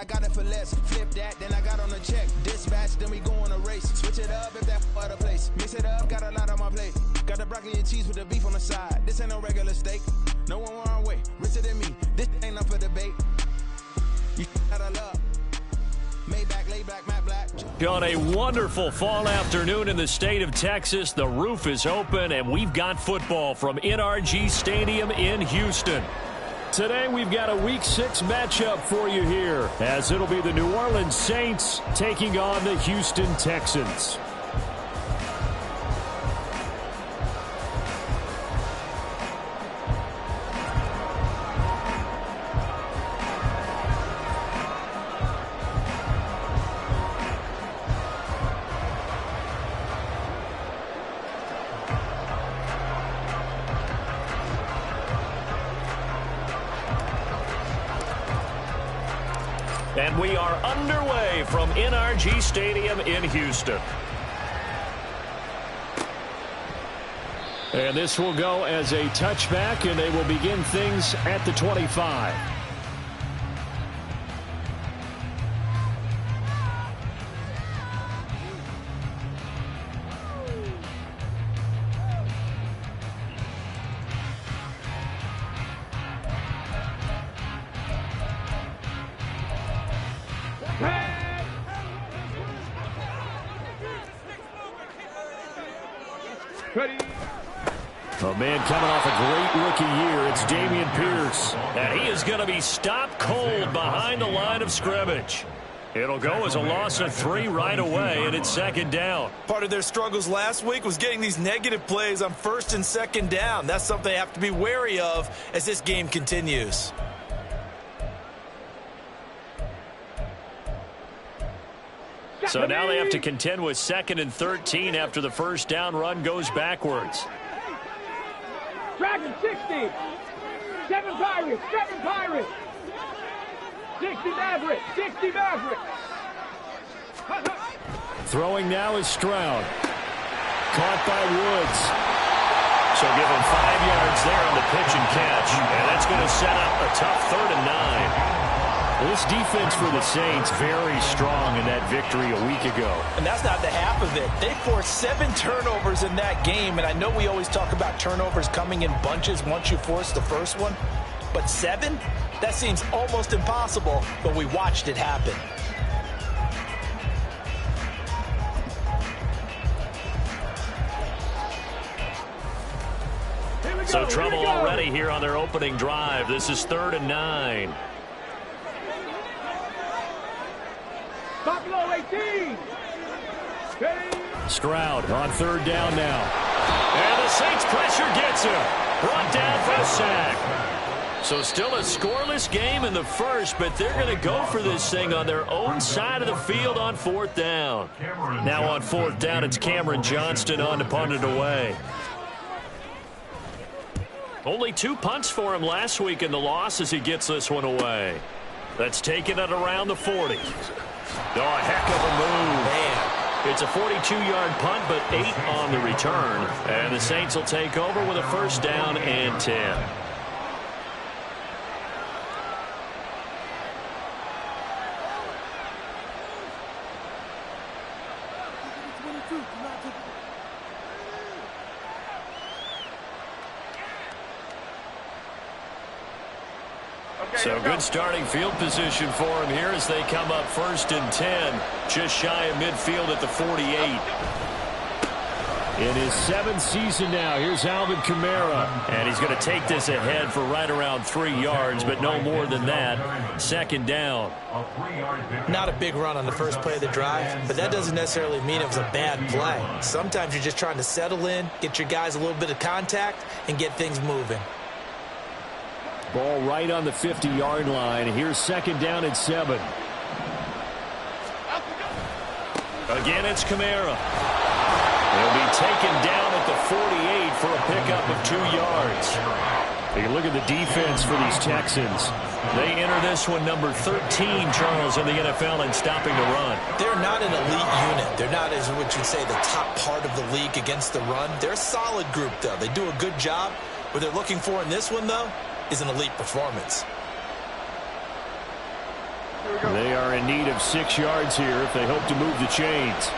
I got it for less. Flip that, then I got on the check. Dispatch, then we go on a race. Switch it up if that other place. Mix it up, got a lot on my plate. Got the broccoli and cheese with the beef on the side. This ain't no regular steak. No one wrong way, richer than me. This ain't up for debate. You gotta love. Maybach, lay back, matte black. On a wonderful fall afternoon in the state of Texas, the roof is open, and we've got football from NRG Stadium in Houston. Today, we've got a Week 6 matchup for you here, as it'll be the New Orleans Saints taking on the Houston Texans. And we are underway from NRG Stadium in Houston. And this will go as a touchback, and they will begin things at the 25. A man coming off a great rookie year, it's Dameon Pierce. And he is going to be stopped cold behind the line of scrimmage. It'll go as a loss of 3 right away, and it's second down. Part of their struggles last week was getting these negative plays on first and second down. That's something they have to be wary of as this game continues. So now they have to contend with 2nd and 13 after the first down run goes backwards. Dragon 60. 7 Pirates. 7 Pirates. 60 Mavericks. 60 Mavericks. Throwing now is Stroud. Caught by Woods. So give him 5 yards there on the pitch and catch. And that's going to set up a tough 3rd and 9. This defense for the Saints very strong in that victory a week ago. And that's not the half of it. They forced 7 turnovers in that game, and I know we always talk about turnovers coming in bunches once you force the first one, but 7? That seems almost impossible, but we watched it happen. So trouble already here on their opening drive. This is 3rd and 9. Buffalo 18. Stroud on 3rd down now. And the Saints pressure gets him. Brought down for a sack. So still a scoreless game in the first, but they're going to go for this thing on their own side of the field on 4th down. Now on 4th down, it's Cameron Johnston on to punt it away. Only 2 punts for him last week in the loss as he gets this one away. That's taken it around the 40. Oh, a heck of a move. Man. It's a 42-yard punt, but 8 on the return. And the Saints will take over with a 1st down and 10. So good starting field position for him here as they come up 1st and 10. Just shy of midfield at the 48. In his 7th season now, here's Alvin Kamara. And he's going to take this ahead for right around 3 yards, but no more than that. 2nd down. Not a big run on the first play of the drive, but that doesn't necessarily mean it was a bad play. Sometimes you're just trying to settle in, get your guys a little bit of contact, and get things moving. Ball right on the 50-yard line. Here's 2nd down and 7. Again, it's Kamara. He'll be taken down at the 48 for a pickup of 2 yards. You look at the defense for these Texans. They enter this one number 13, Charles, in the NFL in stopping the run. They're not an elite unit. They're not, as what you'd say, the top part of the league against the run. They're a solid group, though. They do a good job. What they're looking for in this one, though, is an elite performance. They are in need of 6 yards here if they hope to move the chains.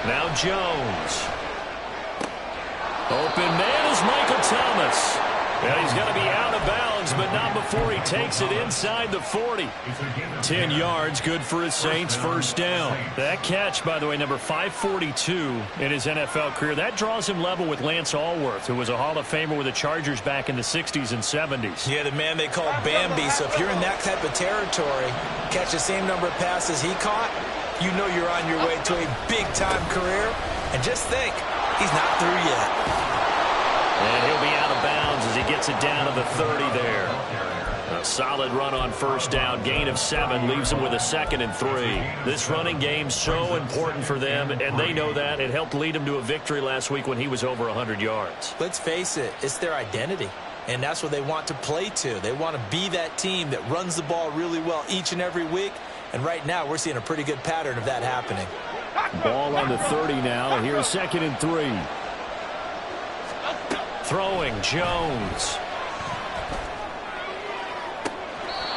Now Jones. Open man is Michael Thomas. And he's going to be out of bounds, but not before he takes it inside the 40. 10 yards, good for his Saints, first down. That catch, by the way, number 542 in his NFL career. That draws him level with Lance Allworth, who was a Hall of Famer with the Chargers back in the 60s and 70s. Yeah, the man they call Bambi. So if you're in that type of territory, catch the same number of passes he caught, you know you're on your way to a big-time career. And just think, he's not through yet. And he'll be out of bounds as he gets it down to the 30 there. A solid run on first down. Gain of 7 leaves them with a 2nd and 3. This running game so important for them, and they know that. It helped lead them to a victory last week when he was over 100 yards. Let's face it, it's their identity. And that's what they want to play to. They want to be that team that runs the ball really well each and every week. And right now, we're seeing a pretty good pattern of that happening. Ball on the 30 now. Here's 2nd and 3. Throwing Jones.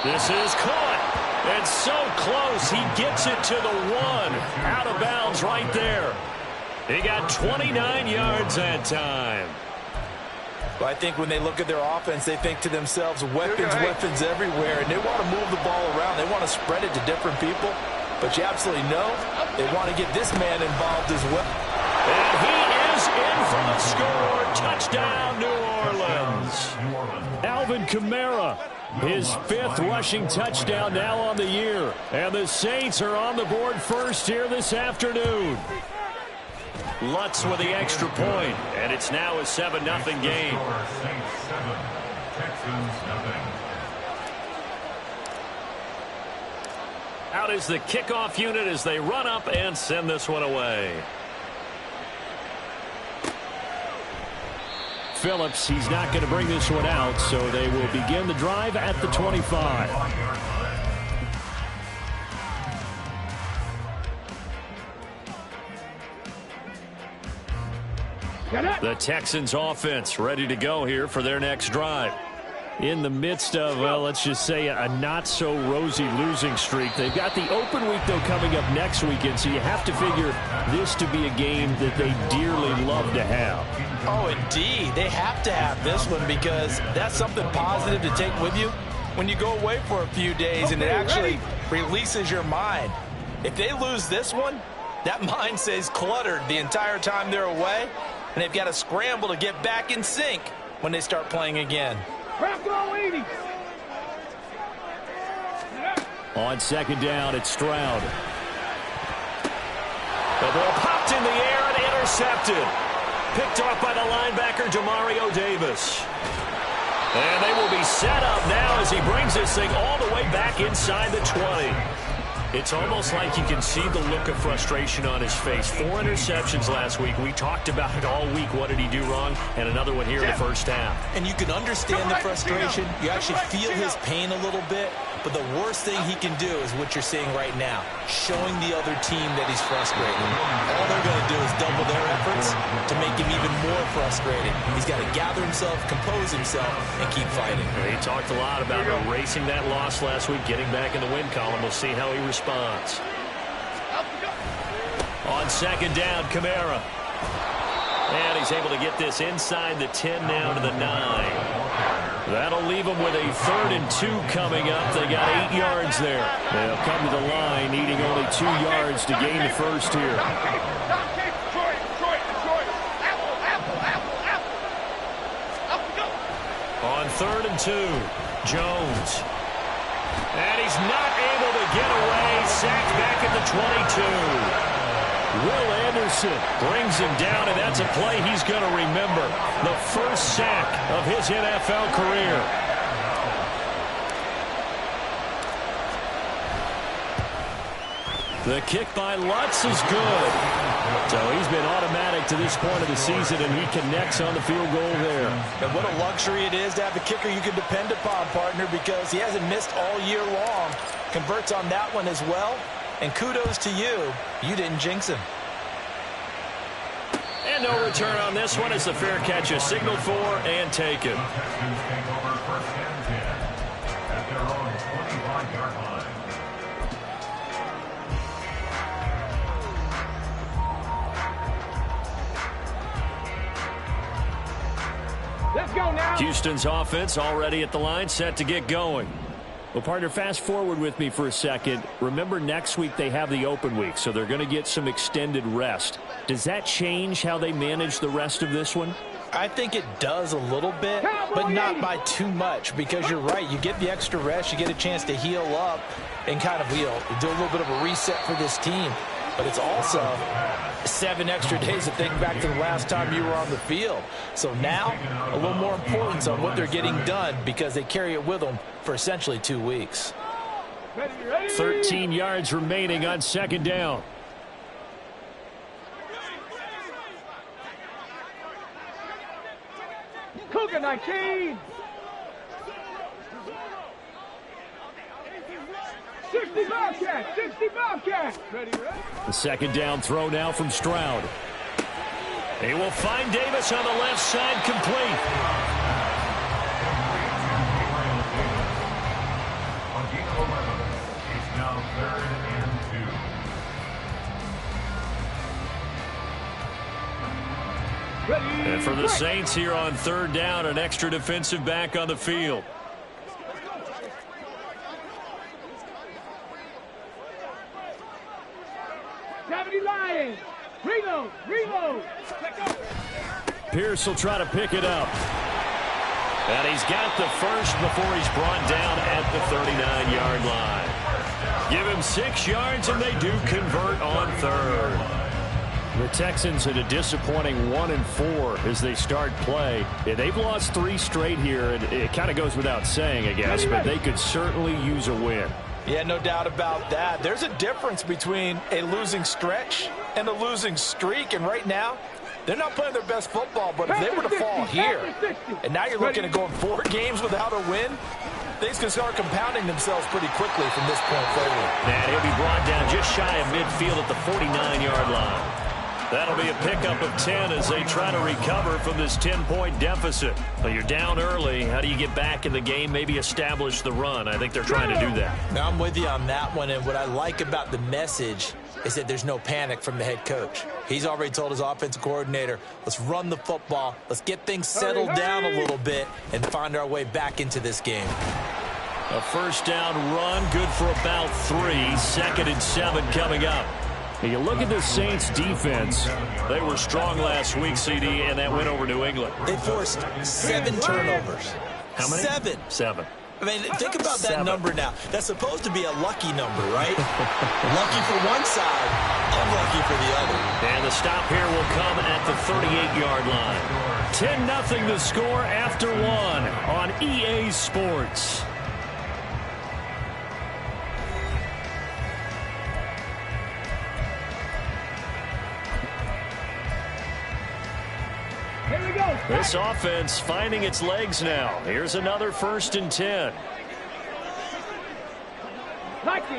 This is caught. And so close. He gets it to the 1. Out of bounds right there. He got 29 yards that time. Well, I think when they look at their offense, they think to themselves, weapons everywhere. And they want to move the ball around. They want to spread it to different people. But you absolutely know they want to get this man involved as well. And he is in for the score. Touchdown, New Orleans. Alvin Kamara, his 5th rushing touchdown now on the year. And the Saints are on the board first here this afternoon. Lutz with the extra point, and it's now a 7-0 game. Out is the kickoff unit as they run up and send this one away. Phillips, he's not going to bring this one out, so they will begin the drive at the 25. The Texans offense ready to go here for their next drive. In the midst of, well, let's just say a not-so-rosy losing streak. They've got the open week, though, coming up next weekend, so you have to figure this to be a game that they dearly love to have. Oh, indeed. They have to have this one because that's something positive to take with you when you go away for a few days, and it actually releases your mind. If they lose this one, that mind stays cluttered the entire time they're away, and they've got to scramble to get back in sync when they start playing again. On 2nd down, it's Stroud. The ball popped in the air and intercepted. Picked off by the linebacker, Demario Davis. And they will be set up now as he brings this thing all the way back inside the 20. It's almost like you can see the look of frustration on his face. 4 interceptions last week. We talked about it all week. What did he do wrong? And another one here in the first half. And you can understand the frustration. You actually feel his pain a little bit. But the worst thing he can do is what you're seeing right now, showing the other team that he's frustrated. All they're going to do is double their efforts to make him even more frustrated. He's got to gather himself, compose himself, and keep fighting. He talked a lot about erasing that loss last week, getting back in the win column. We'll see how he responds. On 2nd down, Kamara. And he's able to get this inside the 10 now to the 9. That'll leave them with a 3rd and 2 coming up. They got 8 yards there. They'll come to the line, needing only 2 yards to gain the first here. On 3rd and 2, Jones. And he's not able to get away. Sacked back at the 22. Will Anderson brings him down, and that's a play he's going to remember. The first sack of his NFL career. The kick by Lutz is good. So he's been automatic to this point of the season, and he connects on the field goal there. And what a luxury it is to have a kicker you can depend upon, partner, because he hasn't missed all year long. Converts on that one as well. And kudos to you. You didn't jinx him. And no return on this one as the fair catch is signaled for and taken. Let's go now. Houston's offense already at the line, set to get going. Well, partner, fast forward with me for a second. Remember, next week they have the open week, so they're going to get some extended rest. Does that change how they manage the rest of this one? I think it does a little bit, but not by too much, because you're right. You get the extra rest. You get a chance to heal up and kind of do a little bit of a reset for this team. But it's also 7 extra days to think back to the last time you were on the field. So now, a little more importance on what they're getting done because they carry it with them for essentially 2 weeks. 13 yards remaining on second down. Cougar 19. 60 Bobcat, 60 Bobcat. Ready, ready. The second down throw now from Stroud. He will find Davis on the left side, complete. It's now 3rd and 2. Ready. And for the Saints here on third down, an extra defensive back on the field. Lions. Reload, reload. Pierce will try to pick it up. And he's got the first before he's brought down at the 39-yard line. Give him 6 yards, and they do convert on third. The Texans had a disappointing 1-4 as they start play. Yeah, they've lost 3 straight here, and it kind of goes without saying, I guess, but they could certainly use a win. Yeah, no doubt about that. There's a difference between a losing stretch and a losing streak, and right now, they're not playing their best football, but if they were to fall here, and now you're looking at going 4 games without a win, things can start compounding themselves pretty quickly from this point forward. And he'll be brought down just shy of midfield at the 49-yard line. That'll be a pickup of 10 as they try to recover from this 10-point deficit. But you're down early. How do you get back in the game, maybe establish the run? I think they're trying to do that. Now, I'm with you on that one, and what I like about the message is that there's no panic from the head coach. He's already told his offensive coordinator, let's run the football, let's get things settled down a little bit and find our way back into this game. A first down run, good for about 3. 2nd and 7 coming up. And you look at the Saints defense. They were strong last week, CD, and that went over New England. They forced 7 turnovers. How many? 7. 7. I mean, think about that number now. That's supposed to be a lucky number, right? Lucky for one side, unlucky for the other. And the stop here will come at the 38-yard line. 10-0 the score after 1 on EA Sports. This offense finding its legs now. Here's another 1st and 10.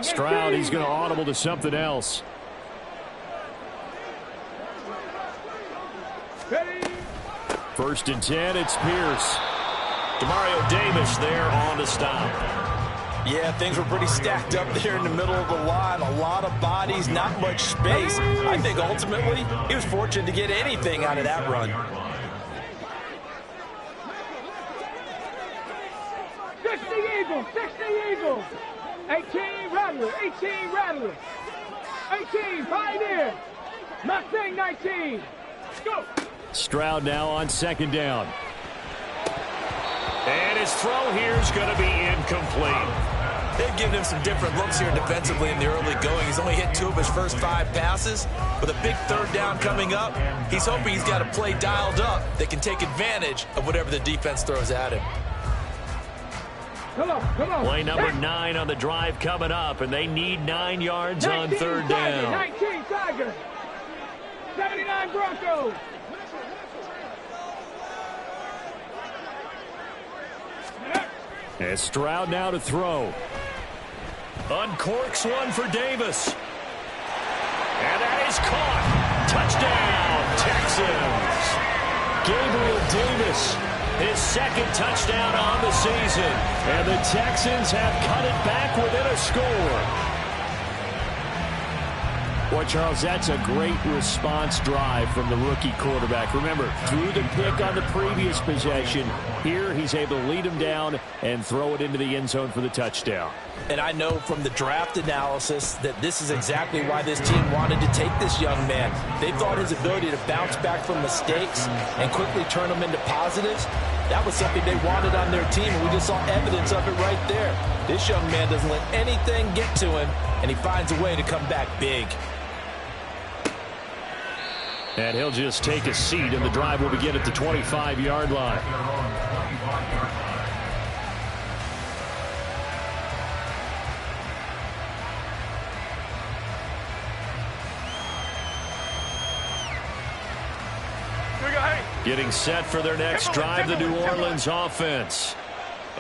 Stroud, he's going to audible to something else. First and 10, it's Pierce. Demario Davis there on the stop. Yeah, things were pretty stacked up there in the middle of the line. A lot of bodies, not much space. I think ultimately he was fortunate to get anything out of that run. 60 Eagles, 60 Eagles. 18 Rattler, 18 Rattler. 18 Pioneer. Mustang 19. Go. Stroud now on 2nd down. And his throw here is going to be incomplete. They've given him some different looks here defensively in the early going. He's only hit 2 of his first 5 passes. With a big 3rd down coming up, he's hoping he's got a play dialed up that can take advantage of whatever the defense throws at him. Come on. Play number 9 on the drive coming up, and they need 9 yards on 3rd down. 19 Tiger. 79 Broncos. And Stroud now to throw. Uncorks one for Davis. And that is caught. Touchdown, Texans. Gabriel Davis, his second touchdown on the season. And the Texans have cut it back within a score. Boy, Charles, that's a great response drive from the rookie quarterback. Remember, threw the pick on the previous possession. Here, he's able to lead him down and throw it into the end zone for the touchdown. And I know from the draft analysis that this is exactly why this team wanted to take this young man. They thought his ability to bounce back from mistakes and quickly turn them into positives, that was something they wanted on their team, and we just saw evidence of it right there. This young man doesn't let anything get to him, and he finds a way to come back big. And he'll just take a seat, and the drive will begin at the 25-yard line. Getting set for their next drive, the New Orleans offense.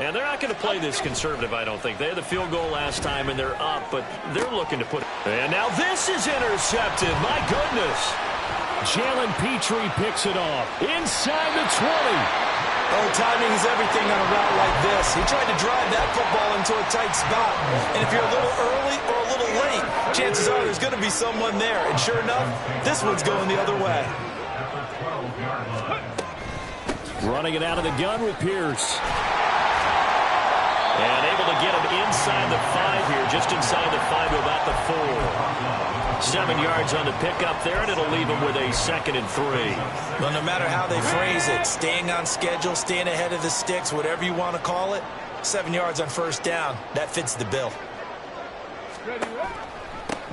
And they're not going to play this conservative, I don't think. They had the field goal last time, and they're up, but they're looking to put it. And now this is intercepted. My goodness. Jalen Petrie picks it off inside the 20. Oh, timing is everything on a route like this. He tried to drive that football into a tight spot. And if you're a little early or a little late, chances are there's going to be someone there. And sure enough, this one's going the other way. Running it out of the gun with Pierce. And able to get him inside the 5 here, just inside the 5 to about the 4. 7 yards on the pickup there, and it'll leave him with a 2nd and 3. Well, no matter how they phrase it, staying on schedule, staying ahead of the sticks, whatever you want to call it, 7 yards on first down, that fits the bill.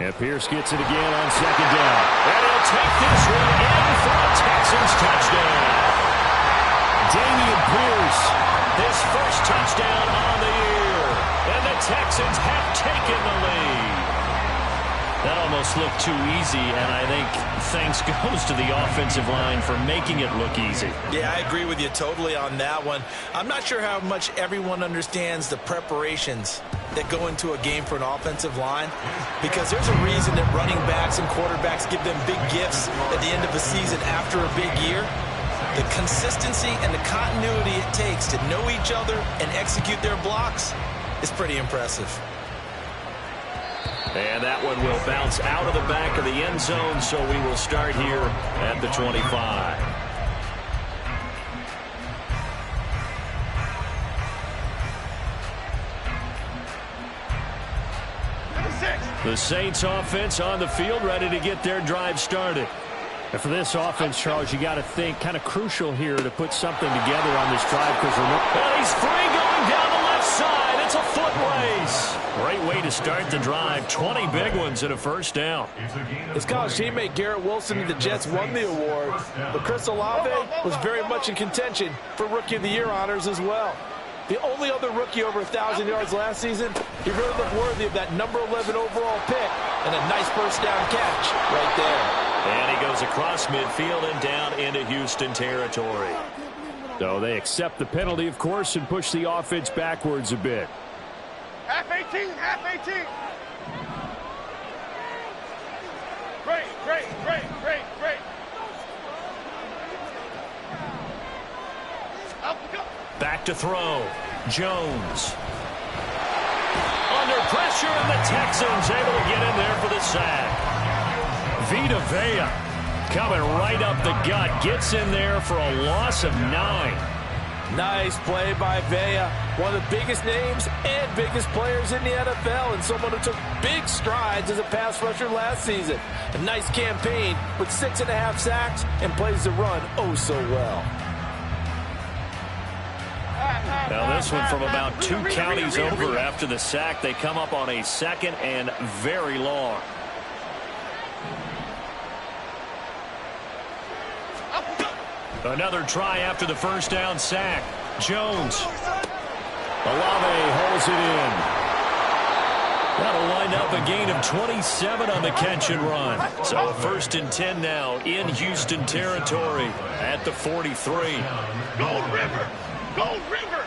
And Pierce gets it again on 2nd down. And he'll take this one in for a Texans touchdown. Dameon Pierce, his first touchdown on the year. And the Texans have taken the lead. That almost looked too easy, and I think thanks goes to the offensive line for making it look easy. Yeah, I agree with you totally on that one. I'm not sure how much everyone understands the preparations that go into a game for an offensive line, because there's a reason that running backs and quarterbacks give them big gifts at the end of a season after a big year. The consistency and the continuity it takes to know each other and execute their blocks is pretty impressive. And that one will bounce out of the back of the end zone, so we will start here at the 25. The Saints offense on the field, ready to get their drive started. And for this offense, Charles, you got to think kind of crucial here to put something together on this drive. And he's free going down the left side. It's a foot race. Great way to start the drive. 20 big ones and a first down. His college teammate Garrett Wilson of the Jets won the award, but Chris Olave was very much in contention for Rookie of the Year honors as well. The only other rookie over 1,000 yards last season, he really looked worthy of that number 11 overall pick and a nice first down catch right there. And he goes across midfield and down into Houston territory. So they accept the penalty, of course, and push the offense backwards a bit. Half 18, half 18. Great, great, great, great, great. Back to throw. Jones. Under pressure, and the Texans able to get in there for the sack. Vita Vea coming right up the gut. Gets in there for a loss of 9. Nice play by Vea. One of the biggest names and biggest players in the NFL, and someone who took big strides as a pass rusher last season. A nice campaign with 6.5 sacks and plays the run oh so well. Now this one from about 2 counties over after the sack. They come up on a 2nd and very long. Another try after the first down sack. Jones. Olave holds it in. That'll wind up a gain of 27 on the catch and run. So 1st and 10 now in Houston territory at the 43. Gold River! Gold River!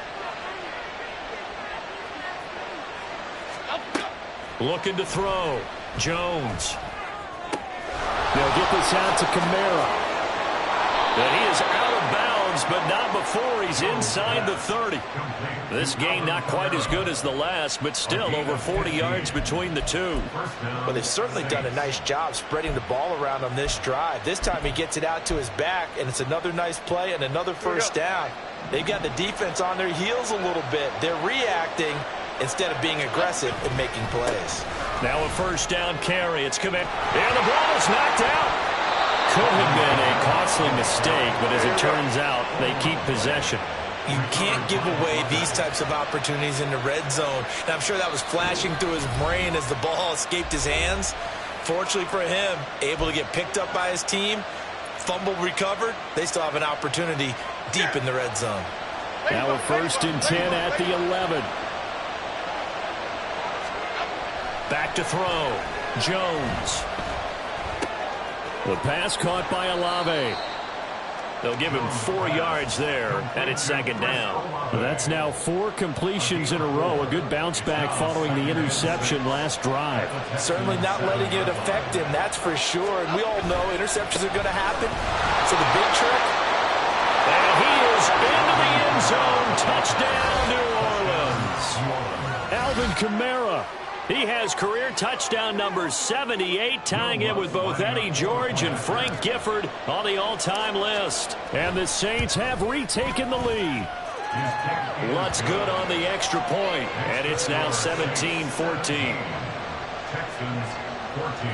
Looking to throw. Jones. They'll get this out to Kamara. And he is out of bounds, but not before he's inside the 30. This game not quite as good as the last, but still over 40 yards between the two. Well, they've certainly done a nice job spreading the ball around on this drive. This time he gets it out to his back, and it's another nice play and another first down. They've got the defense on their heels a little bit. They're reacting instead of being aggressive and making plays. Now a first down carry. It's coming. And the ball is knocked out. Could have been a costly mistake, but as it turns out, they keep possession. You can't give away these types of opportunities in the red zone. And I'm sure that was flashing through his brain as the ball escaped his hands. Fortunately for him, able to get picked up by his team, fumble recovered. They still have an opportunity deep in the red zone. Now a 1st and 10 at the 11. Back to throw. Jones. The pass caught by Olave. They'll give him 4 yards there, and it's 2nd down. That's now 4 completions in a row. A good bounce back following the interception last drive. Certainly not letting it affect him, that's for sure. And we all know interceptions are going to happen. So the big trick. And he is into the end zone. Touchdown, New Orleans. Alvin Kamara. He has career touchdown number 78, tying it with both Eddie George and Frank Gifford on the all-time list. And the Saints have retaken the lead. Lutz good on the extra point, and it's now 17-14. Texans 14.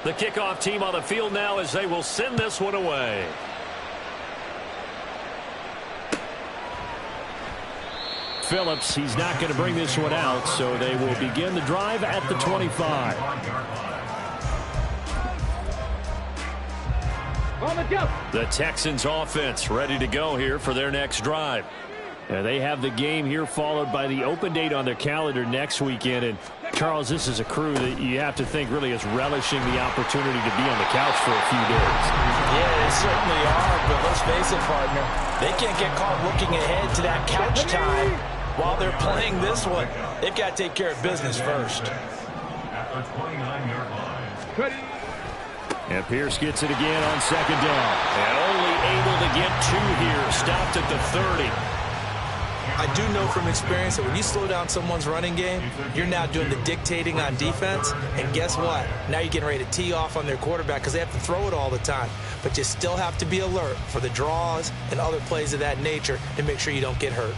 The kickoff team on the field now as they will send this one away. Phillips, he's not going to bring this one out, so they will begin the drive at the 25. The Texans offense ready to go here for their next drive. They have the game here followed by the open date on their calendar next weekend. And Charles, this is a crew that you have to think really is relishing the opportunity to be on the couch for a few days. Yeah, they certainly are, but let's face it, partner. They can't get caught looking ahead to that couch time while they're playing this one. They've got to take care of business first. At the 29-yard line. And Pierce gets it again on 2nd down. And only able to get 2 here. Stopped at the 30. I do know from experience that when you slow down someone's running game, you're now doing the dictating on defense. And guess what? Now you're getting ready to tee off on their quarterback because they have to throw it all the time. But you still have to be alert for the draws and other plays of that nature to make sure you don't get hurt.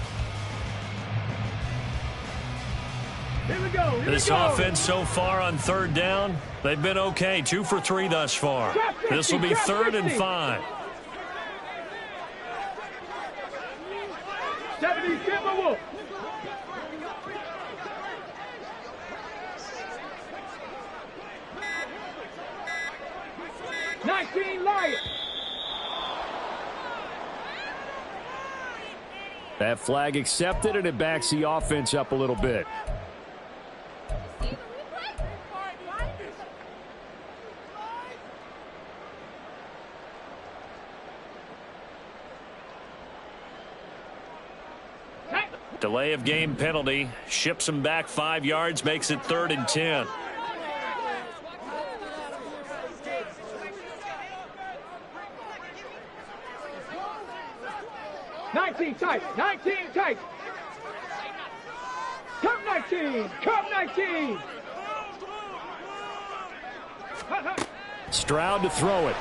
This offense so far on 3rd down, they've been okay. 2 for 3 thus far. This will be 3rd and 5. 70 Timberwolves. Lions. That flag accepted, and it backs the offense up a little bit. Delay of game penalty. Ships him back 5 yards, makes it 3rd and 10. Tight. 19 tight. Come 19. Come 19. Stroud to throw it.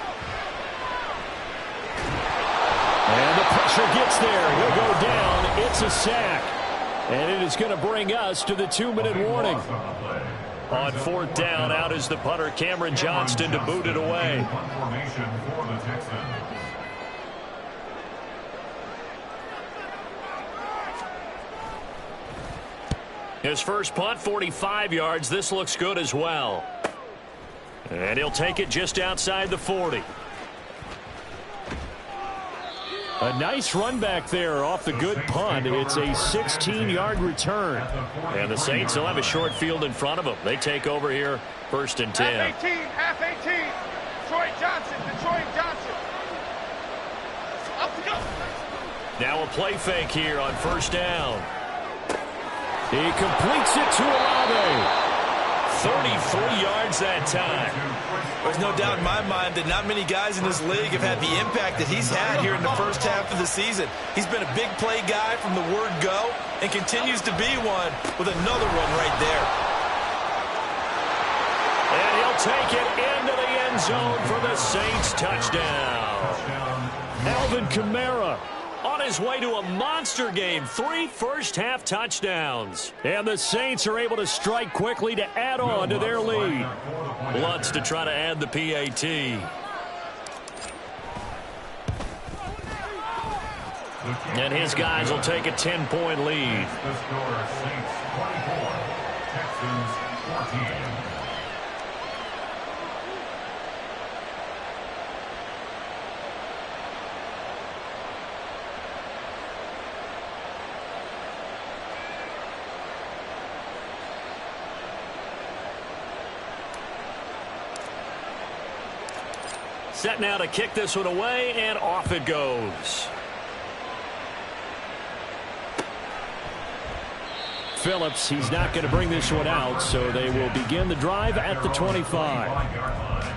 And the pressure gets there. He'll go down. It's a sack. And it is going to bring us to the 2-minute warning. On 4th down, out is the punter, Cameron Johnston, to boot it away. Formation for the Texans. His first punt, 45 yards. This looks good as well. And he'll take it just outside the 40. A nice run back there off the good punt. It's a 16-yard return. And the Saints will have a short field in front of them. They take over here, 1st and 10. Half 18. Detroit Johnson. Up to go. Now a play fake here on 1st down. He completes it to Olave. 33 yards that time. There's no doubt in my mind that not many guys in this league have had the impact that he's had here in the first half of the season. He's been a big play guy from the word go and continues to be one with another one right there. And he'll take it into the end zone for the Saints touchdown. Alvin Kamara on his way to a monster game. 3 first-half touchdowns. And the Saints are able to strike quickly to add on to their lead. Lutz to try to add the PAT. And his guys will take a 10-point lead. The score, Saints 24, Texans 14. Set now to kick this one away, and off it goes. Phillips, he's not going to bring this one out, so they will begin the drive at the 25.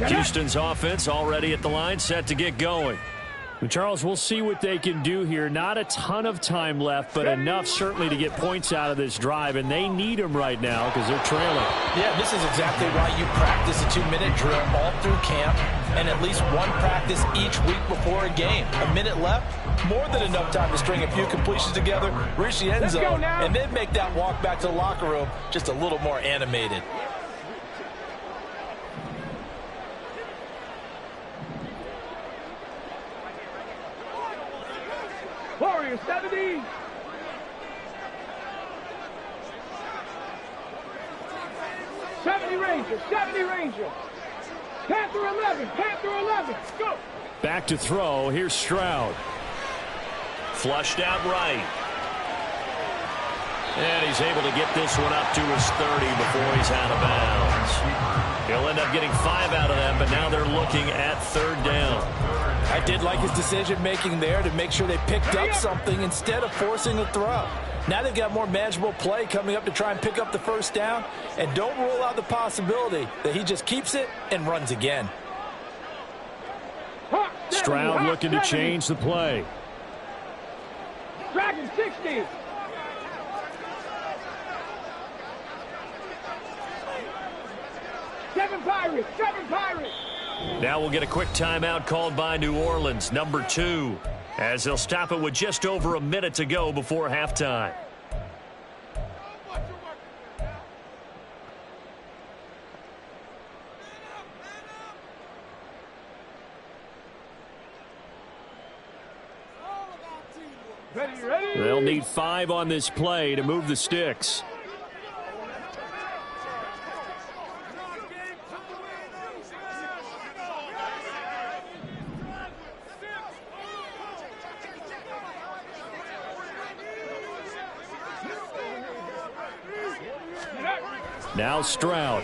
Houston's offense already at the line, set to get going. Well, Charles, we'll see what they can do here. Not a ton of time left, but enough certainly to get points out of this drive, and they need them right now because they're trailing. Yeah, this is exactly why you practice a 2-minute drill all through camp and at least one practice each week before a game. A minute left, more than enough time to string a few completions together, reach the end zone, and then make that walk back to the locker room just a little more animated. Warriors 70. Rangers, 70 Rangers. Panther 11, Panther 11. Go. Back to throw. Here's Stroud. Flushed out right. And he's able to get this one up to his 30 before he's out of bounds. He'll end up getting 5 out of that, but now they're looking at 3rd down. I did like his decision-making there to make sure they picked up something instead of forcing a throw. Now they've got more manageable play coming up to try and pick up the 1st down, and don't rule out the possibility that he just keeps it and runs again. Stroud looking to change the play. Dragon 60. Seven Pirates. Now we'll get a quick timeout called by New Orleans, number 2, as they'll stop it with just over a minute to go before halftime. Ready. They'll need 5 on this play to move the sticks. Now Stroud.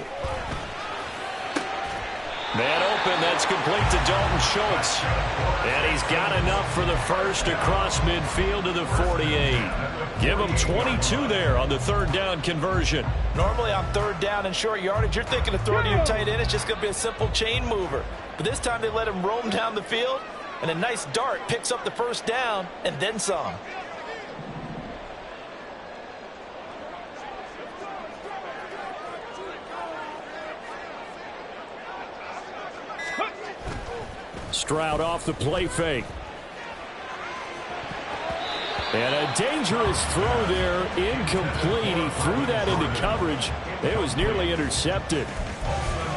Man open, that's complete to Dalton Schultz. And he's got enough for the first across midfield to the 48. Give him 22 there on the 3rd down conversion. Normally on 3rd down and short yardage, you're thinking of throwing to your tight end. It's just going to be a simple chain mover. But this time they let him roam down the field, and a nice dart picks up the 1st down and then some. Stroud off the play fake. And a dangerous throw there, incomplete. He threw that into coverage. It was nearly intercepted.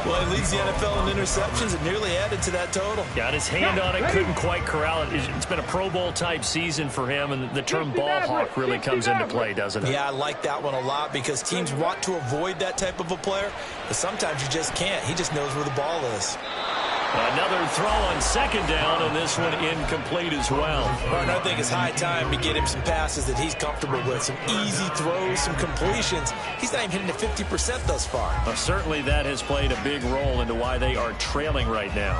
Well, he leads the NFL in interceptions and nearly added to that total. Got his hand on it, couldn't quite corral it. It's been a Pro Bowl-type season for him, and the term ball hawk really comes into play, doesn't it? Yeah, I like that one a lot because teams want to avoid that type of a player, but sometimes you just can't. He just knows where the ball is. Another throw on second down, and this one incomplete as well. Martin, I think it's high time to get him some passes that he's comfortable with, some easy throws, some completions. He's not even hitting the 50% thus far. Well, certainly that has played a big role into why they are trailing right now.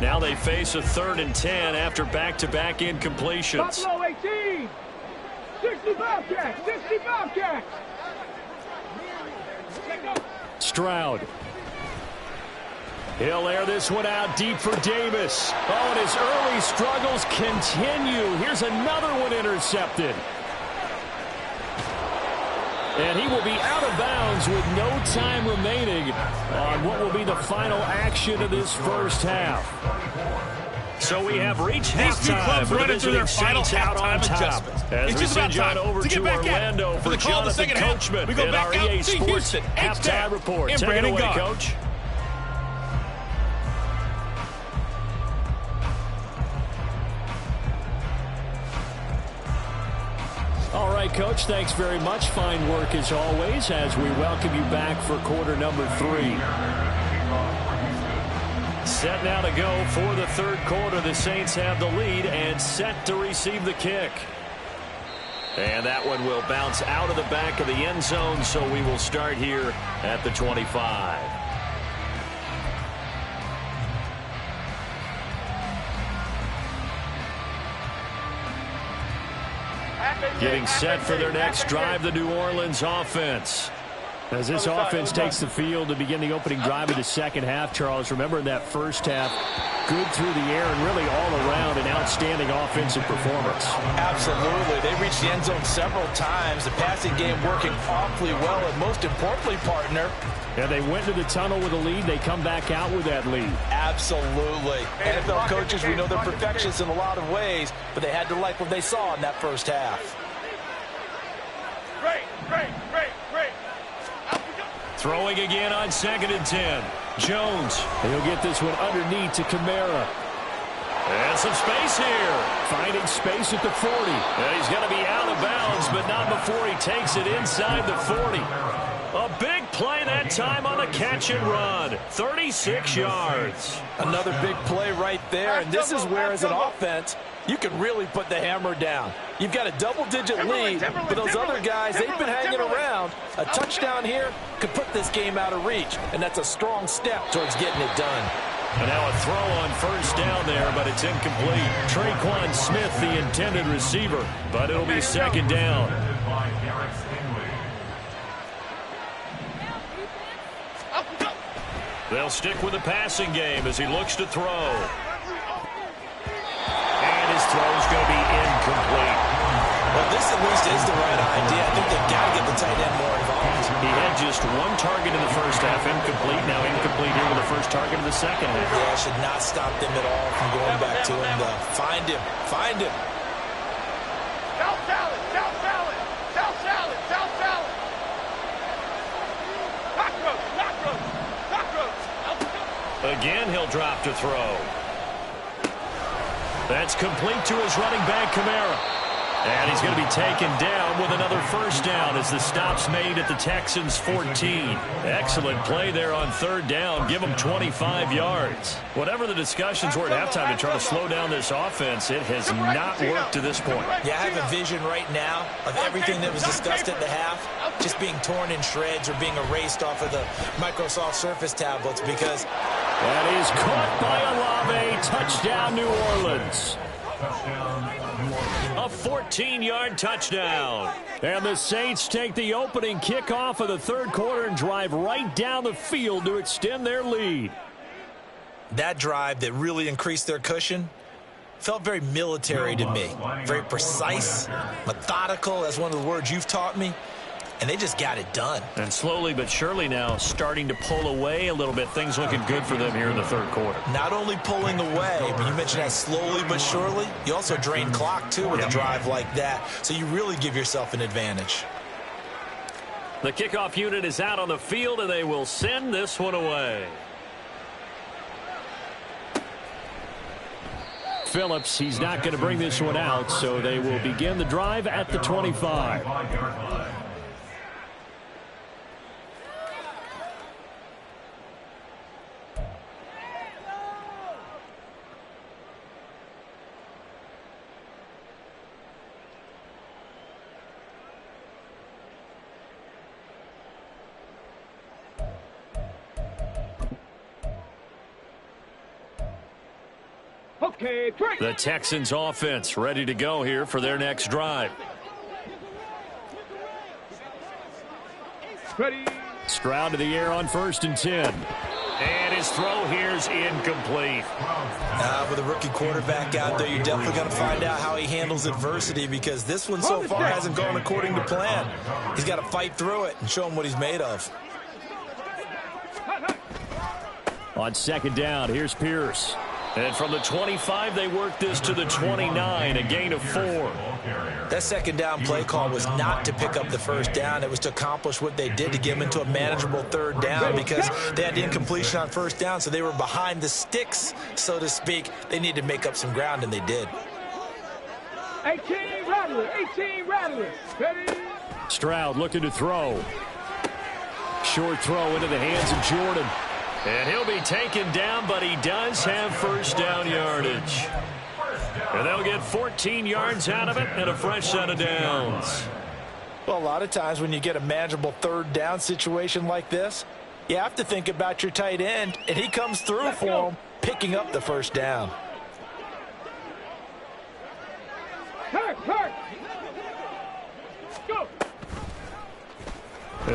Now they face a 3rd and 10 after back-to-back incompletions. Buffalo 18. 60 Bobcats. 60 Bobcats. Stroud. He'll air this one out deep for Davis. Oh, and his early struggles continue. Here's another one intercepted. And he will be out of bounds with no time remaining on what will be the final action of this first half. So we have reached halftime. Running through their final halftime adjustments. As we send John over to Orlando for Jonathan Coachman in our EA Sports halftime report. Take it away, Coach. All right, Coach, thanks very much. Fine work as always as we welcome you back for quarter number 3. Set now to go for the third quarter. The Saints have the lead and set to receive the kick. And that one will bounce out of the back of the end zone, so we will start here at the 25. Getting set for their next drive, the New Orleans offense. As this offense takes the field to begin the opening drive of the second half, Charles, remember in that first half, good through the air and really all around an outstanding offensive performance. Absolutely. They reached the end zone several times. The passing game working awfully well, and most importantly, partner. Yeah, they went to the tunnel with a lead. They come back out with that lead. Absolutely. NFL coaches, we know they're perfectionists in a lot of ways, but they had to like what they saw in that first half. Great. Throwing again on 2nd and 10. Jones. He'll get this one underneath to Kamara. And some space here. Finding space at the 40. And he's going to be out of bounds, but not before he takes it inside the 40. A big play that time on the catch and run. 36 yards. Another big play right there, and this is where, as an offense, you can really put the hammer down. You've got a double-digit lead, but those other guys, they've been hanging around. A touchdown here could put this game out of reach, and that's a strong step towards getting it done. And now a throw on first down there, but it's incomplete. Traquan Smith, the intended receiver, but it'll be second down. They'll stick with the passing game as he looks to throw. His throw's going to be incomplete. Well, this at least is the right idea. I think they've got to get the tight end more involved. He had just one target in the first half, incomplete. Now incomplete here with the first target of the second half. Yeah, should not stop them at all from going back to him. Find him. South salad. Cockroach. Again, he'll drop to throw. That's complete to his running back, Kamara. And he's going to be taken down with another first down as the stop's made at the Texans' 14. Excellent play there on third down. Give them 25 yards. Whatever the discussions were at halftime to try to slow down this offense, it has not worked to this point. Yeah, I have a vision right now of everything that was discussed at the half just being torn in shreds or being erased off of the Microsoft Surface tablets because... That is caught by Olave. Touchdown, New Orleans. A 14-yard touchdown. And the Saints take the opening kickoff of the third quarter and drive right down the field to extend their lead. That drive that really increased their cushion felt very military to me. Very precise, methodical, that's one of the words you've taught me. and they just got it done. And slowly but surely now starting to pull away a little bit. Things looking good for them here in the third quarter. Not only pulling away, but you mentioned that slowly but surely, you also drain clock, too, with a drive like that. So you really give yourself an advantage. The kickoff unit is out on the field, and they will send this one away. Phillips, he's not going to bring this one out, so they will begin the drive at the 25. Okay, the Texans offense ready to go here for their next drive. Ready. Stroud to the air on 1st and 10. And his throw here is incomplete. With a rookie quarterback out there, you're definitely going to find out how he handles adversity, because this one so far hasn't gone according to plan. He's got to fight through it and show him what he's made of. On 2nd down, here's Pierce. And from the 25, they work this to the 29, a gain of 4. That 2nd down play call was not to pick up the 1st down. It was to accomplish what they did, to get them into a manageable 3rd down, because they had the incompletion on 1st down, so they were behind the sticks, so to speak. They needed to make up some ground, and they did. 18 Rattler, 18 Rattler. Ready. Stroud looking to throw. Short throw into the hands of Jordan. And he'll be taken down, but he does have 1st down yardage. And they'll get 14 yards out of it and a fresh set of downs. Well, a lot of times when you get a manageable 3rd down situation like this, you have to think about your tight end, and he comes through for him, picking up the 1st down. Hurt. Go.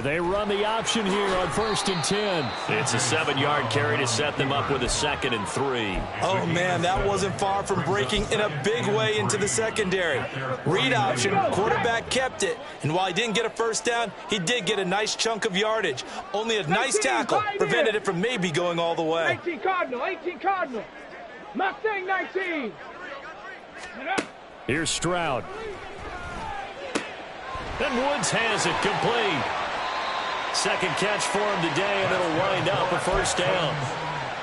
They run the option here on 1st and 10. It's a 7-yard carry to set them up with a 2nd and 3. Oh, man, that wasn't far from breaking in a big way into the secondary. Read option, quarterback kept it. And while he didn't get a 1st down, he did get a nice chunk of yardage. Only a nice tackle prevented it from maybe going all the way. 18 Cardinal. Mustang 19. Here's Stroud. And Woods has it complete. 2nd catch for him today, and it'll wind up a 1st down.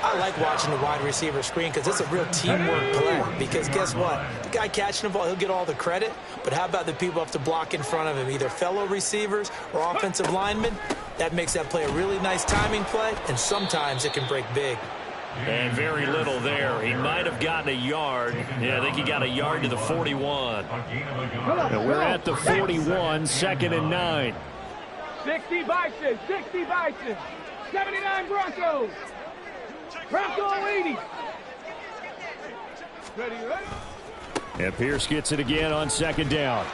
I like watching the wide receiver screen, because it's a real teamwork play. Because guess what? The guy catching the ball, he'll get all the credit. But how about the people up to block in front of him, either fellow receivers or offensive linemen? That makes that play a really nice timing play, and sometimes it can break big. And very little there. He might have gotten a yard. Yeah, I think he got a yard to the 41. And we're at the 41, 2nd and 9. 60 Bison. 79 Broncos. Bronco 80. Ready. And Pierce gets it again on 2nd down.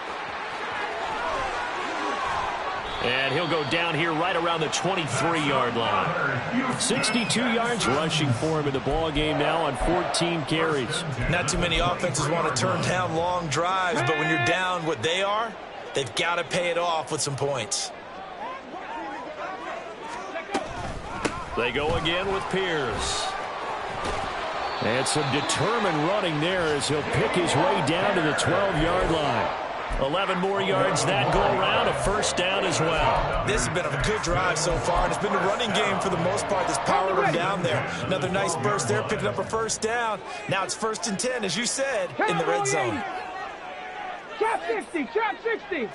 And he'll go down here right around the 23-yard line. 62 yards rushing for him in the ball game now on 14 carries. Not too many offenses want to turn down long drives, but when you're down what they are, they've got to pay it off with some points. They go again with Pierce. And some determined running there as he'll pick his way down to the 12-yard line. 11 more yards that go around, a 1st down as well. This has been a good drive so far, and it's been the running game for the most part that's powered them down there. Another nice burst there, picking up a 1st down. Now it's 1st and 10, as you said, in the red zone. Trap 60.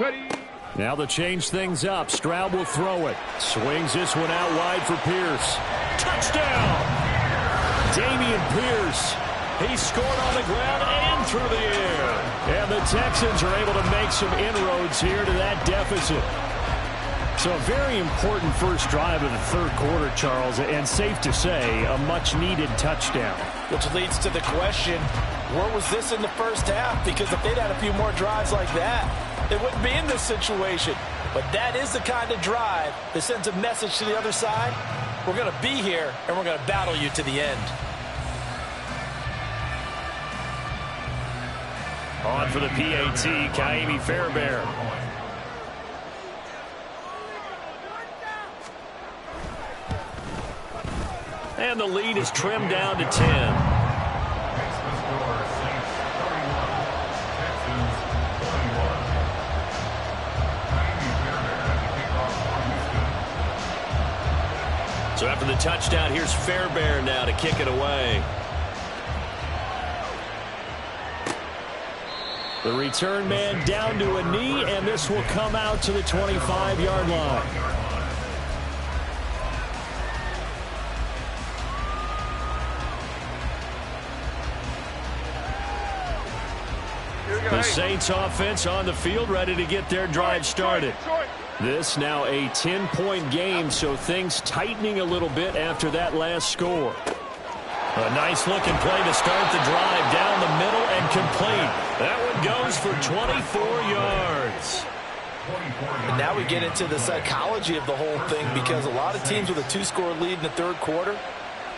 Ready. Now they'll change things up. Stroud will throw it. Swings this one out wide for Pierce. Touchdown! Dameon Pierce. He scored on the ground and through the air. And the Texans are able to make some inroads here to that deficit. So a very important first drive of the 3rd quarter, Charles, and safe to say, a much-needed touchdown. Which leads to the question, where was this in the 1st half? Because if they'd had a few more drives like that, they wouldn't be in this situation. But that is the kind of drive that sends a message to the other side. We're going to be here, and we're going to battle you to the end. On for the PAT, Kaimi Fairbairn. And the lead is trimmed down to 10. Makes the score Saints 31, Texans 21. So after the touchdown, here's Fairbairn now to kick it away. The return man down to a knee, and this will come out to the 25-yard line. The Saints offense on the field, ready to get their drive started. This now a 10-point game, so things tightening a little bit after that last score. A nice-looking play to start the drive down the middle and complete. That one goes for 24 yards. And now we get into the psychology of the whole thing, because a lot of teams with a 2-score lead in the third quarter,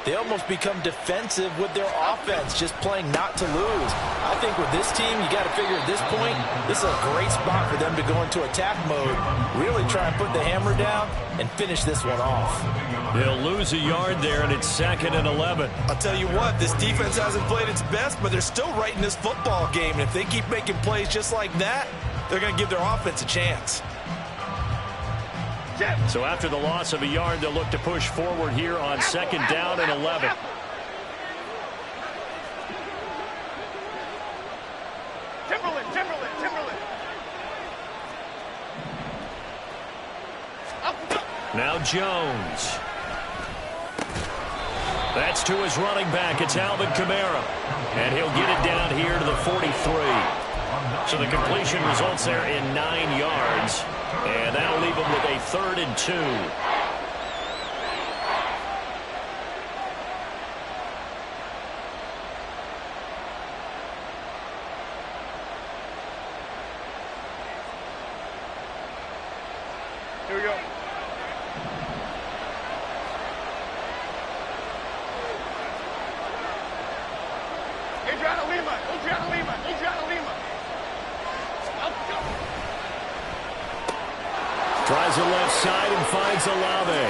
they almost become defensive with their offense, just playing not to lose. I think with this team, you got to figure at this point, this is a great spot for them to go into attack mode, really try and put the hammer down and finish this one off. They'll lose a yard there, and it's 2nd and 11. I'll tell you what, this defense hasn't played its best, but they're still right in this football game. And if they keep making plays just like that, they're going to give their offense a chance. So after the loss of a yard, they'll look to push forward here on 2nd down and 11. Timberland. Now Jones. That's to his running back. It's Alvin Kamara. And he'll get it down here to the 43. So the completion results there in 9 yards. And that'll leave him with a 3rd and 2. Here we go. Adriana Lima. Tries the left side and finds Olave.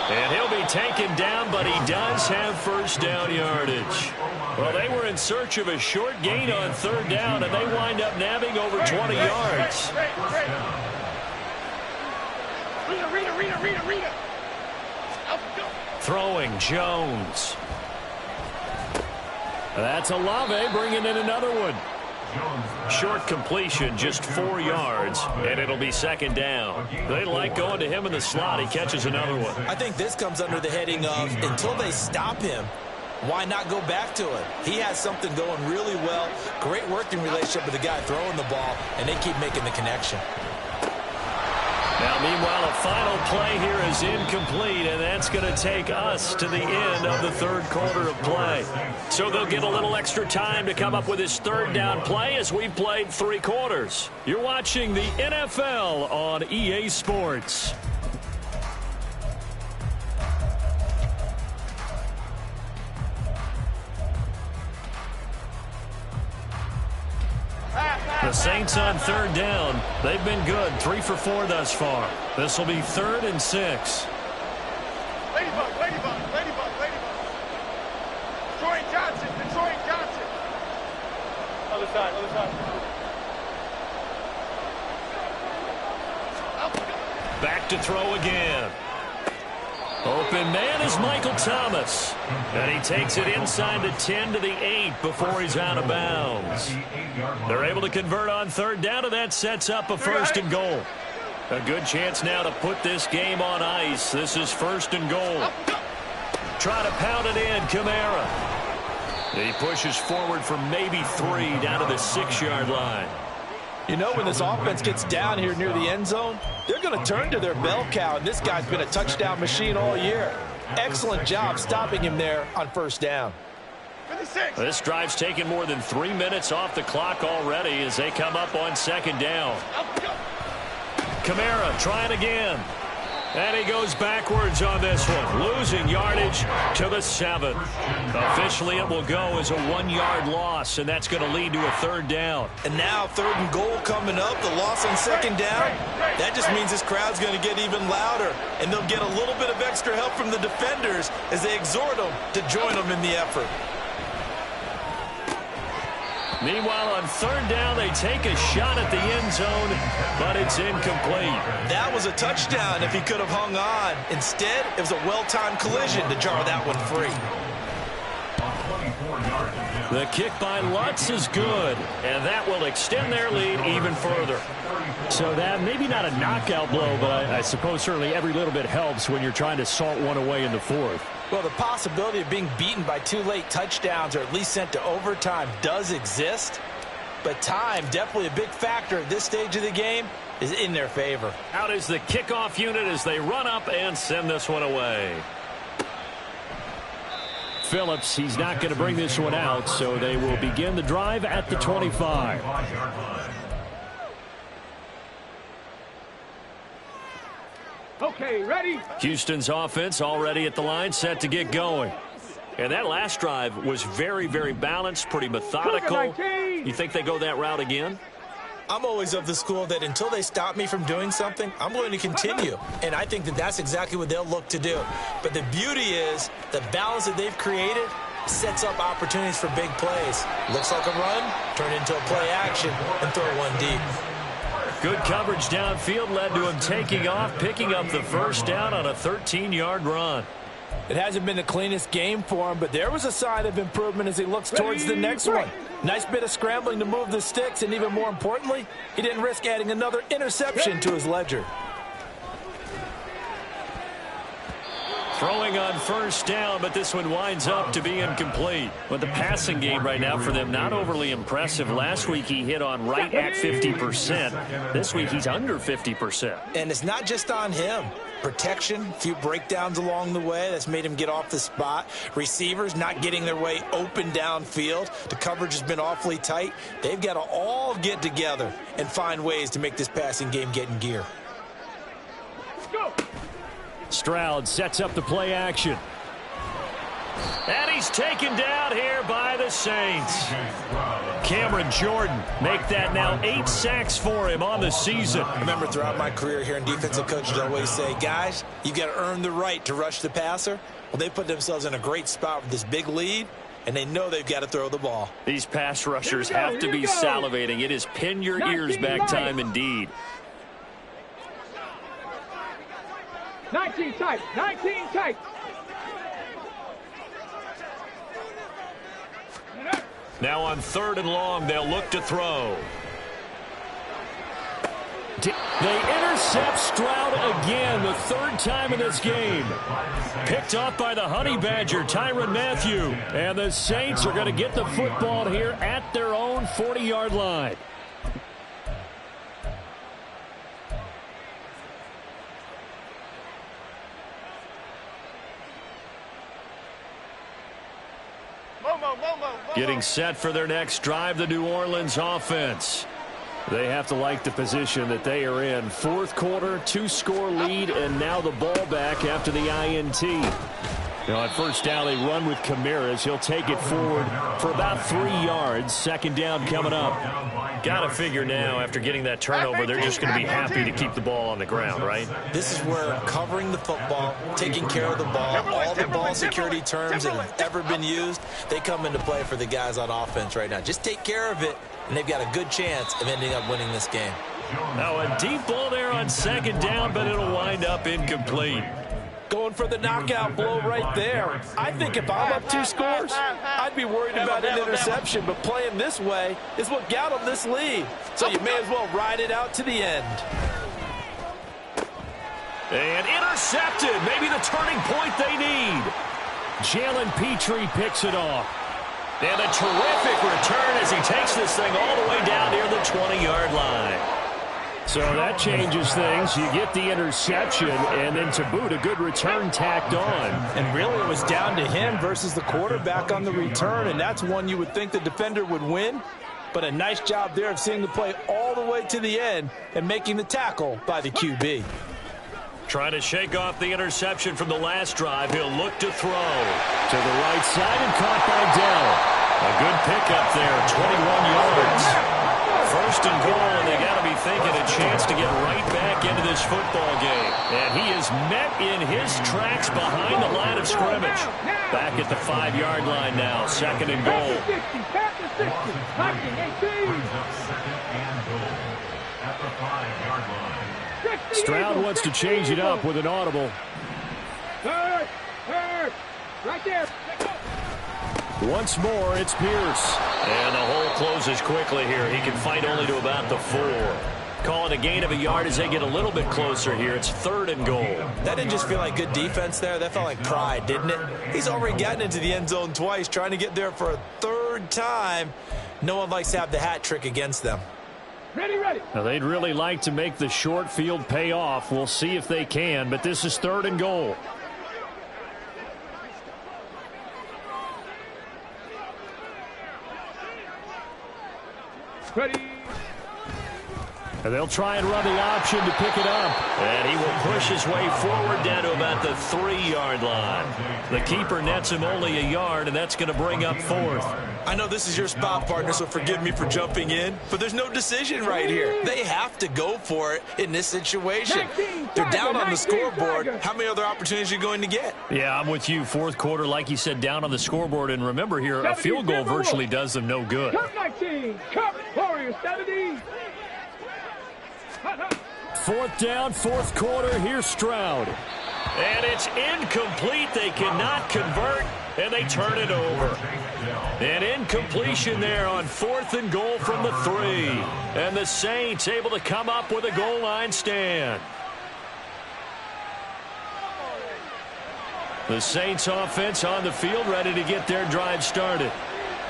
And he'll be taken down, but he does have first down yardage. Well, they were in search of a short gain on 3rd down, and they wind up nabbing over 20 yards. Rita. Throwing Jones. That's Olave bringing in another one. Short completion, just 4 yards, and it'll be 2nd down. They like going to him in the slot. He catches another one. I think this comes under the heading of, until they stop him, why not go back to it? He has something going really well, great working relationship with the guy throwing the ball, and they keep making the connection. Now, meanwhile, a final play here is incomplete, and that's going to take us to the end of the 3rd quarter of play. So they'll get a little extra time to come up with his 3rd down play as we've played 3 quarters. You're watching the NFL on EA Sports. The Saints on 3rd down. They've been good. 3 for 4 thus far. This will be 3rd and 6. Ladybug. Detroit Johnson. Other side. Back to throw again. Open man is Michael Thomas. And he takes it inside the 10 to the 8 before he's out of bounds. They're able to convert on 3rd down, and that sets up a 1st and goal. A good chance now to put this game on ice. This is 1st and goal. Try to pound it in, Kamara. He pushes forward for maybe 3 down to the 6-yard line. You know, when this offense gets down here near the end zone, they're going to turn to their bell cow, and this guy's been a touchdown machine all year. Excellent job stopping him there on 1st down. This drive's taken more than 3 minutes off the clock already as they come up on 2nd down. Kamara trying again. And he goes backwards on this one, losing yardage to the 7. Officially, it will go as a 1-yard loss, and that's going to lead to a 3rd down. And now 3rd and goal coming up, the loss on 2nd down. That just means this crowd's going to get even louder, and they'll get a little bit of extra help from the defenders as they exhort them to join them in the effort. Meanwhile, on 3rd down, they take a shot at the end zone, but it's incomplete. That was a touchdown if he could have hung on. Instead, it was a well-timed collision to jar that one free. The kick by Lutz is good, and that will extend their lead even further. So that maybe not a knockout blow, but I suppose certainly every little bit helps when you're trying to salt one away in the 4th. Well, the possibility of being beaten by 2 late touchdowns or at least sent to overtime does exist. But time, definitely a big factor at this stage of the game, is in their favor. Out is the kickoff unit as they run up and send this one away. Phillips, he's not going to bring this one out, so they will begin the drive at the 25. Okay, ready? Houston's offense already at the line, set to get going. And that last drive was very, very balanced, pretty methodical. You think they go that route again? I'm always of the school that until they stop me from doing something, I'm going to continue. And I think that that's exactly what they'll look to do. But the beauty is the balance that they've created sets up opportunities for big plays. Looks like a run, turn into a play action, and throw one deep. Good coverage downfield led to him taking off, picking up the 1st down on a 13-yard run. It hasn't been the cleanest game for him, but there was a sign of improvement as he looks towards the next one. Nice bit of scrambling to move the sticks, and even more importantly, he didn't risk adding another interception to his ledger. Throwing on 1st down, but this one winds up to be incomplete. But the passing game right now for them, not overly impressive. Last week he hit on right at 50%. This week he's under 50%. And it's not just on him. Protection, a few breakdowns along the way that's made him get off the spot. Receivers not getting their way open downfield. The coverage has been awfully tight. They've got to all get together and find ways to make this passing game get in gear. Go! Stroud sets up the play action. And he's taken down here by the Saints. Cameron Jordan make that now 8 sacks for him on the season. I remember throughout my career here in defensive coaches always say, guys, you got to earn the right to rush the passer. Well, they put themselves in a great spot with this big lead, and they know they've got to throw the ball. These pass rushers have to be salivating. It is pin your ears back time indeed. 19 tight, 19 tight. Now on 3rd and long, they'll look to throw. They intercept Stroud again, the 3rd time in this game. Picked off by the Honey Badger, Tyrann Mathieu. And the Saints are going to get the football here at their own 40-yard line. Getting set for their next drive, the New Orleans offense. They have to like the position that they are in. 4th quarter, 2-score lead, and now the ball back after the INT. Now at 1st down, they run with Camaras. He'll take it forward for about 3 yards. 2nd down coming up. Got to figure now, after getting that turnover, they're just going to be happy to keep the ball on the ground, right? This is where covering the football, taking care of the ball, all the ball security terms that have ever been used, they come into play for the guys on offense right now. Just take care of it, and they've got a good chance of ending up winning this game. Now a deep ball there on 2nd down, but it'll wind up incomplete. Going for the knockout blow right there. I think if I'm up 2 scores, I'd be worried about an interception, but playing this way is what got them this lead. So you may as well ride it out to the end. And intercepted. Maybe the turning point they need. Jalen Petrie picks it off. And a terrific return as he takes this thing all the way down near the 20-yard line. So that changes things. You get the interception, and then to boot, a good return tacked on. And really, it was down to him versus the quarterback on the return, and that's one you would think the defender would win. But a nice job there of seeing the play all the way to the end and making the tackle by the QB. Trying to shake off the interception from the last drive. He'll look to throw. To the right side and caught by Dell. A good pickup there, 21 yards. First and goal, and they got to be thinking a chance to get right back into this football game. And he is met in his tracks behind the line of scrimmage. Back at the 5-yard line now, second and goal. Stroud wants to change it up with an audible. Right there. Once more, it's Pierce. And the hole closes quickly here. He can fight only to about the 4. Calling a gain of a yard as they get a little bit closer here. It's third and goal. That didn't just feel like good defense there. That felt like pride, didn't it? He's already gotten into the end zone twice, trying to get there for a third time. No one likes to have the hat trick against them. Ready. Now, they'd really like to make the short field pay off. We'll see if they can, but this is third and goal. Ready. And they'll try and run the option to pick it up. And he will push his way forward down to about the 3-yard line. The keeper nets him only a yard, and that's going to bring up fourth. I know this is your spot, partner, so forgive me for jumping in, but there's no decision right here. They have to go for it in this situation. They're down on the scoreboard. How many other opportunities are you going to get? Yeah, I'm with you. Fourth quarter, like you said, down on the scoreboard. And remember here, a field goal virtually does them no good. Come 19. Come Warriors 70. Fourth down, fourth quarter. Here's Stroud. And it's incomplete. They cannot convert, and they turn it over. An incompletion there on fourth and goal from the 3. And the Saints able to come up with a goal line stand. The Saints offense on the field, ready to get their drive started.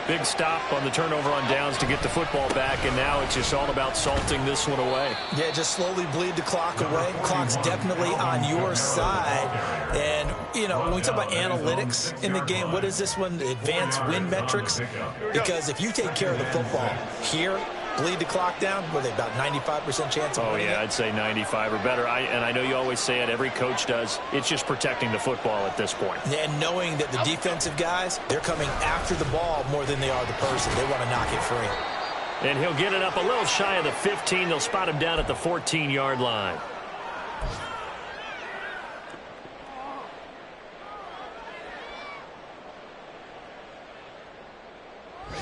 Big stop on the turnover on downs to get the football back, and now it's just all about salting this one away. Yeah, just slowly bleed the clock away. Clock's definitely on your side. And, you know, when we talk about analytics in the game, what is this one? Advanced win metrics? Because if you take care of the football here, bleed the clock down, what are they, about 95% chance of winning? Oh, yeah, I'd say 95 or better. And I know you always say it, every coach does. It's just protecting the football at this point. And knowing that the defensive guys, they're coming after the ball more than they are the person. They want to knock it free. And he'll get it up a little shy of the 15. They'll spot him down at the 14-yard line.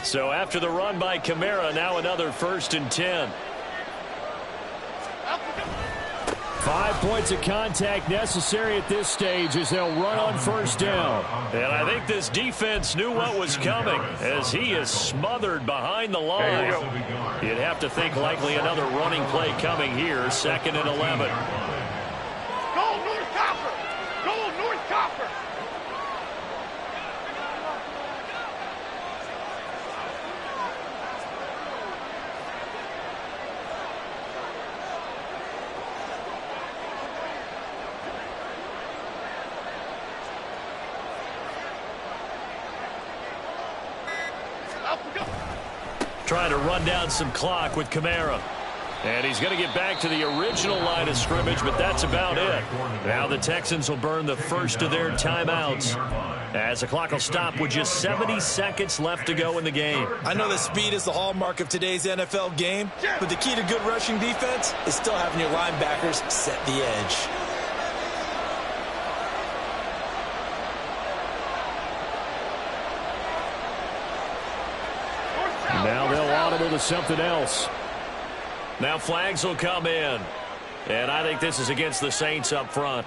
So after the run by Kamara, now another 1st and 10. 5 points of contact necessary at this stage as they'll run on first down. And I think this defense knew what was coming as he is smothered behind the line. You'd have to think likely another running play coming here, 2nd and 11. Go North Copper. Go North Copper. Trying to run down some clock with Kamara. And he's going to get back to the original line of scrimmage, but that's about it. Now the Texans will burn the first of their timeouts as the clock will stop with just 70 seconds left to go in the game. I know that speed is the hallmark of today's NFL game, but the key to good rushing defense is still having your linebackers set the edge. Now they'll audible to something else. Now flags will come in. And I think this is against the Saints up front.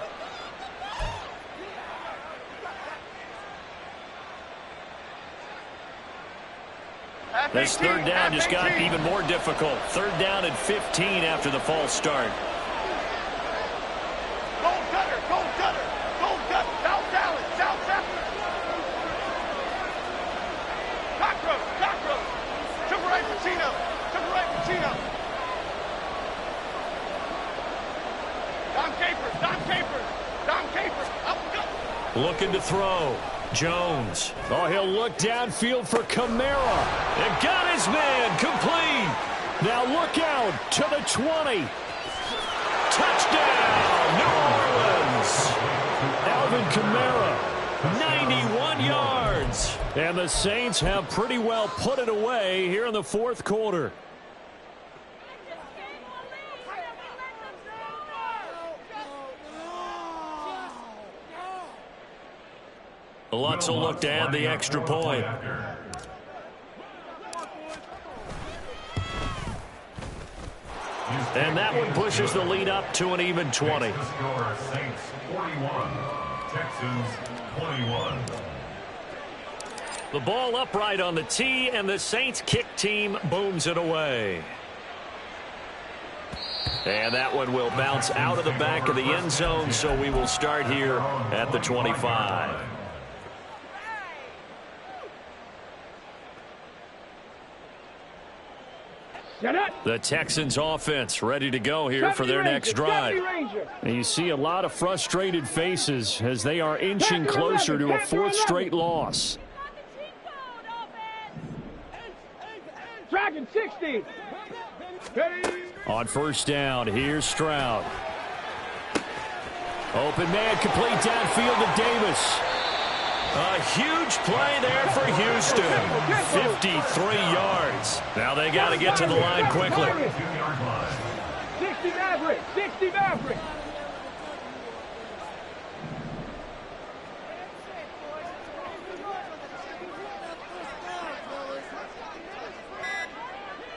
This third down just got even more difficult. 3rd down and 15 after the false start. Gold cutter. Gold cutter. Gold cutter. South Dallas. South Dallas. Cockroach. Cockroach. Triple right Pacino. Triple right Pacino. Don Capers. Don Capers. Don Capers. Up. Looking to throw. Jones. Oh, he'll look downfield for Kamara. And got his man complete. Now look out to the 20. Touchdown, New Orleans. Alvin Kamara, 91 yards. And the Saints have pretty well put it away here in the fourth quarter. Lutz will look to add the extra point. And that one pushes the lead up to an even 20. Saints 41, Texans 21. The ball upright on the tee, and the Saints kick team booms it away. And that one will bounce out of the back of the end zone, so we will start here at the 25. The Texans offense ready to go here for their next drive. And you see a lot of frustrated faces as they are inching closer to a fourth straight loss. Dragon 60. On first down, here's Stroud. Open man, complete downfield to Davis. A huge play there for Houston. 53 yards. Now they got to get to the line quickly. 60 Maverick. 60 Maverick.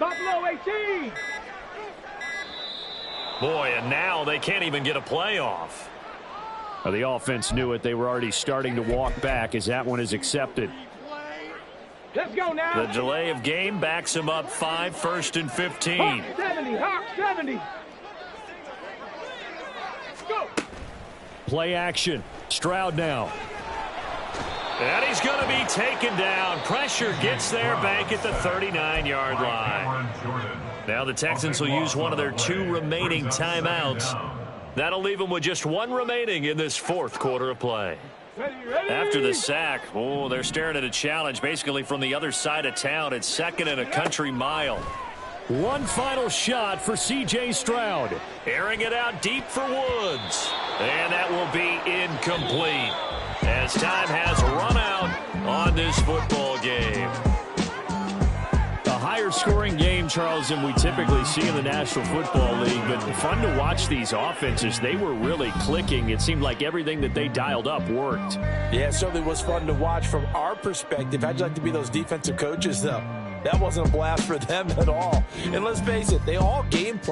Buffalo 18. Boy, and now they can't even get a play off. Well, the offense knew it. They were already starting to walk back as that one is accepted. Let's go now. The delay of game backs him up 5, 1st and 15. Hawk 70. Hawk 70. Go. Play action. Stroud now. And he's going to be taken down. Pressure gets there back at the 39-yard line. Now the Texans will use one of their 2 remaining timeouts. That'll leave them with just 1 remaining in this fourth quarter of play. After the sack, they're staring at a challenge basically from the other side of town. It's 2nd and a country mile. One final shot for C.J. Stroud. Airing it out deep for Woods. And that will be incomplete as time has run out on this football game. Higher scoring game, Charles, than we typically see in the National Football League, but fun to watch these offenses. They were really clicking. It seemed like everything that they dialed up worked. Yeah, it certainly was fun to watch from our perspective. How'd you like to be those defensive coaches, though? That wasn't a blast for them at all. And let's face it, they all game plan.